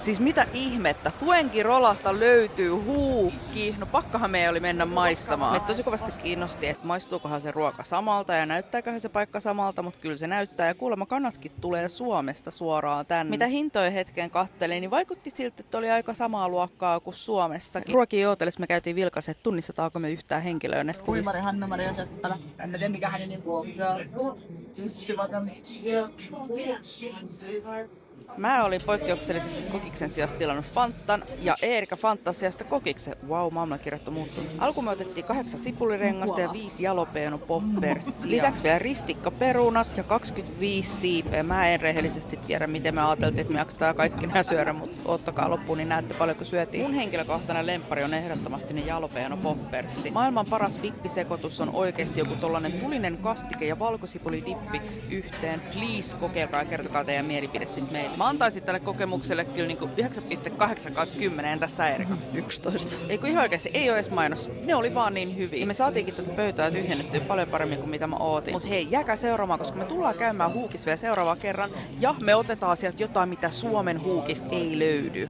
Siis mitä ihmettä? Fuengirolasta löytyy huukki. No pakkahan meidän oli mennä maistamaan. Me tosi kovasti kiinnosti, että maistuukohan se ruoka samalta ja näyttääköhän se paikka samalta, mutta kyllä se näyttää. Ja kuulemma kanatkin tulee Suomesta suoraan tänne. Mitä hintoja hetken kattelin, niin vaikutti siltä, että oli aika samaa luokkaa kuin Suomessakin. Ruokia jootellessa me käytiin vilkaisin, että tunnistetaanko me yhtään henkilöä näistä kuvista. Hanna-Maria Seppälä. En tiedä mikä hänen nimi on. Mä olin poikkeuksellisesti kokiksen sijasta tilannut Fantan ja Eerika Fantan sijasta kokiksen. Wow, maailmankirjat on muuttunut. Alkuun me otettiin 8 sipulirengasta ja 5 jalopeeno poppersia. Lisäksi vielä ristikkaperunat ja 25 siipeä. Mä en rehellisesti tiedä, miten me ajateltiin, että me jaksetaan kaikki nää syödä, mutta ottakaa loppuun, niin näette paljonko syötiin. Mun henkilökohtainen lemppari on ehdottomasti ne jalopeeno poppersi. Maailman paras vippisekoitus on oikeesti joku tollanen tulinen kastike ja valkosipulidippi yhteen. Please kokeilkaa ja kertokaa teidän mielipide sit meille. Mä antaisin tälle kokemukselle kyllä niinku 9,8/10 tässä Eerika. 11. Ei kun ihan oikeesti, ei ole edes mainos. Ne oli vaan niin hyviä. Ja me saatiinkin tätä pöytää tyhjennettyä paljon paremmin kuin mitä mä ootin. Mut hei, jääkää seuraamaan, koska me tullaan käymään Huukissa vielä seuraavaan kerran. Ja me otetaan sieltä jotain, mitä Suomen Huukista ei löydy.